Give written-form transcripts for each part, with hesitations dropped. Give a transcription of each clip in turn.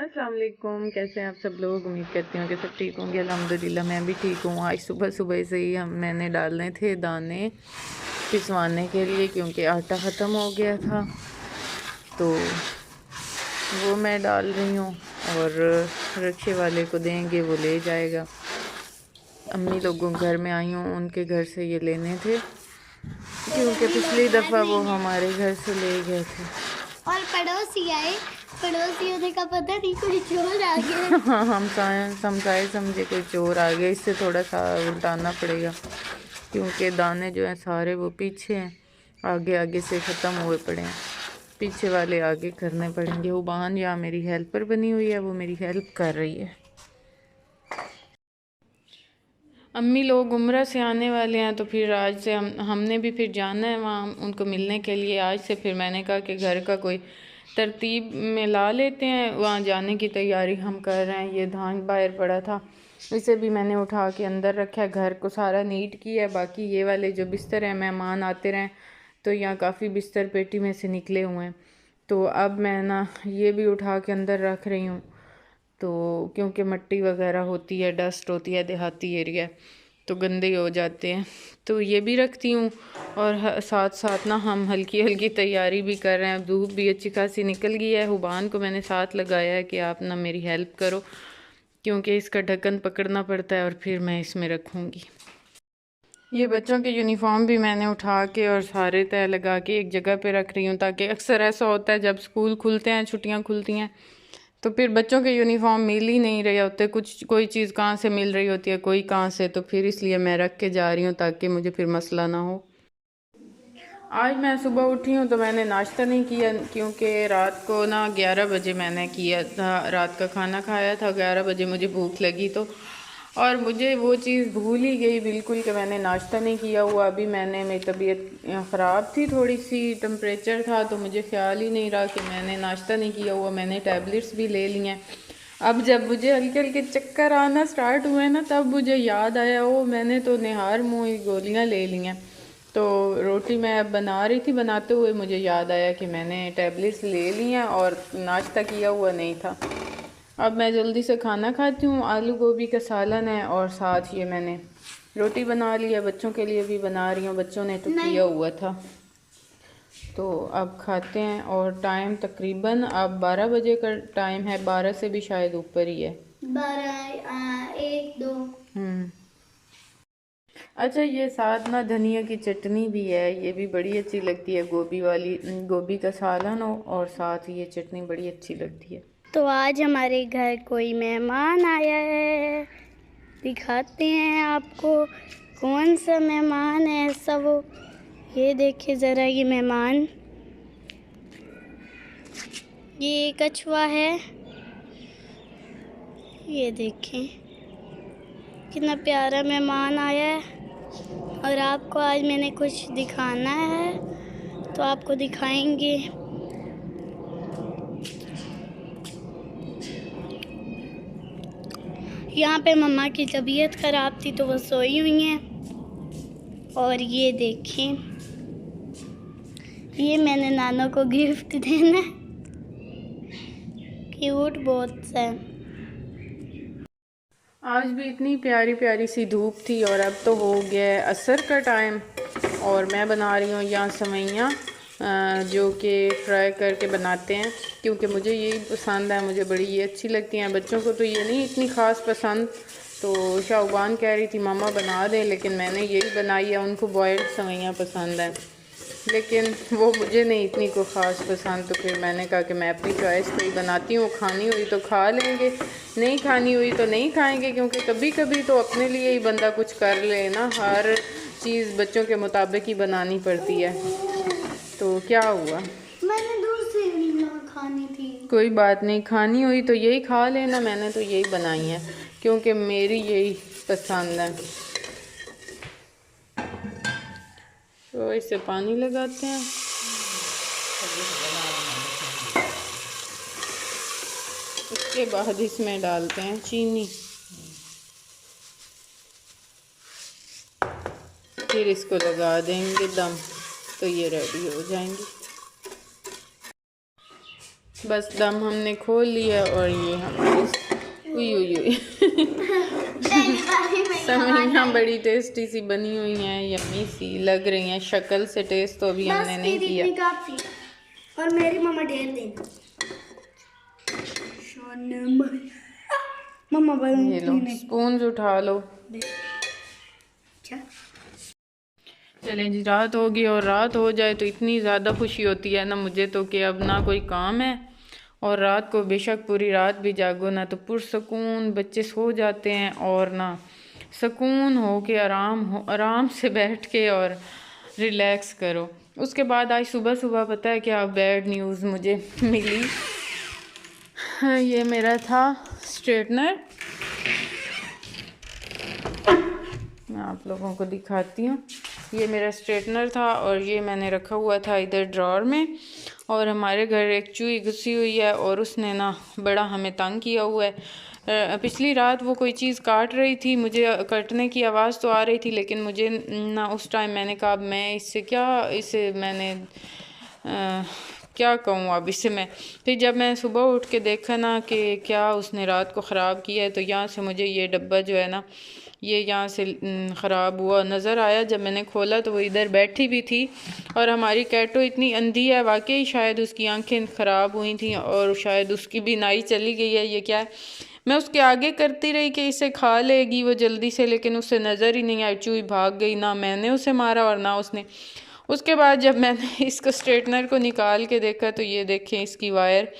अस्सलाम वालेकुम। कैसे हैं आप सब लोग? उम्मीद करती हूँ कि सब ठीक होंगे। अल्हम्दुलिल्लाह मैं भी ठीक हूँ। आज सुबह सुबह से ही मैंने डालने थे दाने पिसवाने के लिए, क्योंकि आटा ख़त्म हो गया था, तो वो मैं डाल रही हूँ और रिक्शे वाले को देंगे, वो ले जाएगा। अम्मी लोगों घर में आई हूँ, उनके घर से ये लेने थे, क्योंकि पिछली दफ़ा वो हमारे घर से ले गए थे। और पड़ोसी आए, पड़ोसी होने का पता नहीं, कोई चोर आ गया। हाँ, हम समझाए समझे कोई चोर आ गया। इससे थोड़ा सा उल्टाना पड़ेगा, क्योंकि दाने जो हैं सारे वो पीछे हैं, आगे आगे से ख़त्म हुए पड़े हैं, पीछे वाले आगे करने पड़ेंगे। वो बहन यहाँ मेरी हेल्पर बनी हुई है, वो मेरी हेल्प कर रही है। अम्मी लोग उम्रा से आने वाले हैं, तो फिर आज से हमने भी फिर जाना है वहाँ उनको मिलने के लिए। आज से फिर मैंने कहा कि घर का कोई तरतीब में ला लेते हैं, वहाँ जाने की तैयारी हम कर रहे हैं। ये धान बाहर पड़ा था, इसे भी मैंने उठा के अंदर रखा है, घर को सारा नीट किया है। बाकी ये वाले जो बिस्तर हैं, मेहमान आते रहें तो यहाँ काफ़ी बिस्तर पेटी में से निकले हुए हैं, तो अब मैं ना ये भी उठा के अंदर रख रही हूँ। तो क्योंकि मिट्टी वगैरह होती है, डस्ट होती है, देहाती एरिया तो गंदे हो जाते हैं, तो ये भी रखती हूँ। और साथ साथ ना हम हल्की हल्की तैयारी भी कर रहे हैं। धूप भी अच्छी खासी निकल गई है। हुबान को मैंने साथ लगाया है कि आप ना मेरी हेल्प करो, क्योंकि इसका ढक्कन पकड़ना पड़ता है और फिर मैं इसमें रखूँगी। ये बच्चों के यूनिफॉर्म भी मैंने उठा के और सारे तय लगा के एक जगह पे रख रही हूँ, ताकि अक्सर ऐसा होता है जब स्कूल खुलते हैं, छुट्टियाँ खुलती हैं, तो फिर बच्चों के यूनिफॉर्म मिल ही नहीं रहे होते। कुछ कोई चीज़ कहाँ से मिल रही होती है, कोई कहाँ से, तो फिर इसलिए मैं रख के जा रही हूँ ताकि मुझे फिर मसला ना हो। आज मैं सुबह उठी हूँ तो मैंने नाश्ता नहीं किया, क्योंकि रात को ना 11 बजे मैंने किया था, रात का खाना खाया था 11 बजे, मुझे भूख लगी तो, और मुझे वो चीज़ भूल ही गई बिल्कुल कि मैंने नाश्ता नहीं किया हुआ। अभी मेरी तबीयत ख़राब थी, थोड़ी सी टेम्परेचर था, तो मुझे ख्याल ही नहीं रहा कि मैंने नाश्ता नहीं किया हुआ। मैंने टैबलेट्स भी ले ली हैं। अब जब मुझे हल्के हल्के चक्कर आना स्टार्ट हुए ना, तब मुझे याद आया, ओ मैंने तो निहार मुँह गोलियाँ ले ली हैं। तो रोटी मैं अब बना रही थी, बनाते हुए मुझे याद आया कि मैंने टैबलेट्स ले ली हैं और नाश्ता किया हुआ नहीं था। अब मैं जल्दी से खाना खाती हूँ। आलू गोभी का सालन है और साथ ये मैंने रोटी बना ली है, बच्चों के लिए भी बना रही हूँ, बच्चों ने तो किया हुआ था। तो अब खाते हैं। और टाइम तकरीबन अब 12 बजे का टाइम है, 12 से भी शायद ऊपर ही है, 12 1 2। अच्छा, ये साथ ना धनिया की चटनी भी है, ये भी बड़ी अच्छी लगती है, गोभी वाली, गोभी का सालन हो और साथ ये चटनी बड़ी अच्छी लगती है। तो आज हमारे घर कोई मेहमान आया है, दिखाते हैं आपको कौन सा मेहमान है ऐसा वो। ये देखिए ज़रा, ये मेहमान, ये कछुआ है, ये देखें कितना प्यारा मेहमान आया है। और आपको आज मैंने कुछ दिखाना है, तो आपको दिखाएंगे। यहाँ पे मम्मा की तबीयत ख़राब थी तो वो सोई हुई हैं। और ये देखें, ये मैंने नाना को गिफ्ट देना है, क्यूट बहुत सा है। आज भी इतनी प्यारी प्यारी सी धूप थी और अब तो हो गया है असर का टाइम, और मैं बना रही हूँ यहाँ सेवइयाँ, जो कि फ्राई करके बनाते हैं, क्योंकि मुझे यही पसंद है, मुझे बड़ी ये अच्छी लगती हैं। बच्चों को तो ये नहीं इतनी ख़ास पसंद, तो शाहबान कह रही थी मामा बना दें, लेकिन मैंने यही बनाई है। उनको बॉयल्ड सेवइयाँ पसंद हैं, लेकिन वो मुझे नहीं इतनी को ख़ास पसंद, तो फिर मैंने कहा कि मैं अपनी चॉइस पे ही बनाती हूँ। खानी हुई तो खा लेंगे, नहीं खानी हुई तो नहीं खाएंगे, क्योंकि कभी कभी तो अपने लिए ही बंदा कुछ कर ले ना, हर चीज़ बच्चों के मुताबिक ही बनानी पड़ती है। तो क्या हुआ, मैंने दूसरी खानी थी। कोई बात नहीं, खानी हुई तो यही खा लेना, मैंने तो यही बनाई है क्योंकि मेरी यही पसंद है। तो इससे पानी लगाते हैं। उसके बाद इसमें डालते हैं चीनी, फिर इसको लगा देंगे दम, तो ये रेडी हो जाएंगी। बस दम हमने खोल लिया और ये हमारी उई उई उई समियाँ बड़ी टेस्टी सी बनी हुई हैं, यम्मी सी लग रही हैं शक्ल से। टेस्ट तो अभी हमने नहीं किया। और मेरी मम्मा ढेर देना मम्मा ये लो स्पून उठा लो। चलें जी, रात होगी और रात हो जाए तो इतनी ज़्यादा खुशी होती है ना मुझे तो कि अब ना कोई काम है, और रात को बेशक पूरी रात भी जागो ना तो पुरसकून बच्चे सो जाते हैं और ना सुकून हो के आराम से बैठ के और रिलैक्स करो। उसके बाद आज सुबह सुबह पता है क्या बैड न्यूज़ मुझे मिली। ये मेरा था स्ट्रेटनर, मैं आप लोगों को दिखाती हूँ। ये मेरा स्ट्रेटनर था और ये मैंने रखा हुआ था इधर ड्रॉर में, और हमारे घर एक चूही घुसी हुई है और उसने ना बड़ा हमें तंग किया हुआ है। पिछली रात वो कोई चीज़ काट रही थी, मुझे कटने की आवाज़ तो आ रही थी, लेकिन मुझे ना उस टाइम मैंने कहा मैं इसे मैंने क्या कहूँ अब इसे मैं। फिर जब मैं सुबह उठ के देखा ना कि क्या उसने रात को ख़राब किया है, तो यहाँ से मुझे ये डब्बा जो है ना ये यहाँ से ख़राब हुआ नज़र आया। जब मैंने खोला तो वो इधर बैठी भी थी, और हमारी कैटो इतनी अंधी है वाकई, शायद उसकी आंखें ख़राब हुई थी और शायद उसकी भी नाई चली गई है। ये क्या है, मैं उसके आगे करती रही कि इसे खा लेगी वो जल्दी से, लेकिन उसे नज़र ही नहीं आई, चूही भाग गई। ना मैंने उसे मारा और ना उसने। उसके बाद जब मैंने इसको स्ट्रेटनर को निकाल के देखा तो ये देखें इसकी वायर,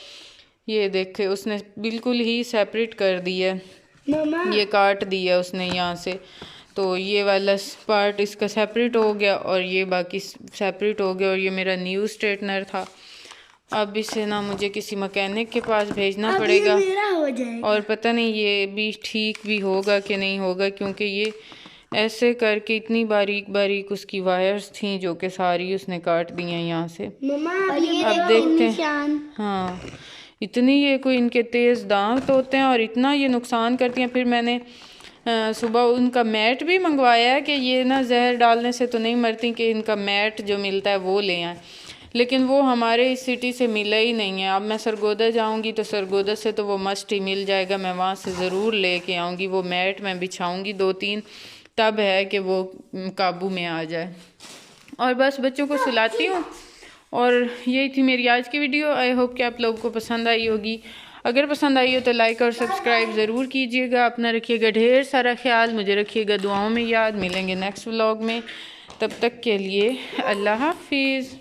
ये देखें उसने बिल्कुल ही सेपरेट कर दी है, ये काट दिया उसने यहाँ से। तो ये वाला पार्ट इसका सेपरेट हो गया और ये बाकी सेपरेट हो गया, और ये मेरा न्यू स्ट्रेटनर था। अब इसे ना मुझे किसी मैकेनिक के पास भेजना पड़ेगा, और पता नहीं ये भी ठीक भी होगा कि नहीं होगा, क्योंकि ये ऐसे करके इतनी बारीक बारीक उसकी वायर्स थी जो कि सारी उसने काट दी हैं यहाँ से। अब देखते हैं। हाँ, इतनी ये कोई इनके तेज़ दांत होते हैं और इतना ये नुकसान करती हैं। फिर मैंने सुबह उनका मैट भी मंगवाया है कि ये ना जहर डालने से तो नहीं मरती, कि इनका मैट जो मिलता है वो ले आएँ, लेकिन वो हमारे इस सिटी से मिला ही नहीं है। अब मैं सरगोदा जाऊंगी तो सरगोदा से तो वो मस्ट ही मिल जाएगा, मैं वहाँ से ज़रूर लेके आऊँगी। वो मैट मैं बिछाऊँगी 2-3, तब है कि वो काबू में आ जाए। और बस बच्चों को सुलाती हूँ, और यही थी मेरी आज की वीडियो। आई होप कि आप लोगों को पसंद आई होगी। अगर पसंद आई हो तो लाइक और सब्सक्राइब ज़रूर कीजिएगा। अपना रखिएगा ढेर सारा ख्याल, मुझे रखिएगा दुआओं में याद। मिलेंगे नेक्स्ट व्लॉग में, तब तक के लिए अल्लाह हाफिज़।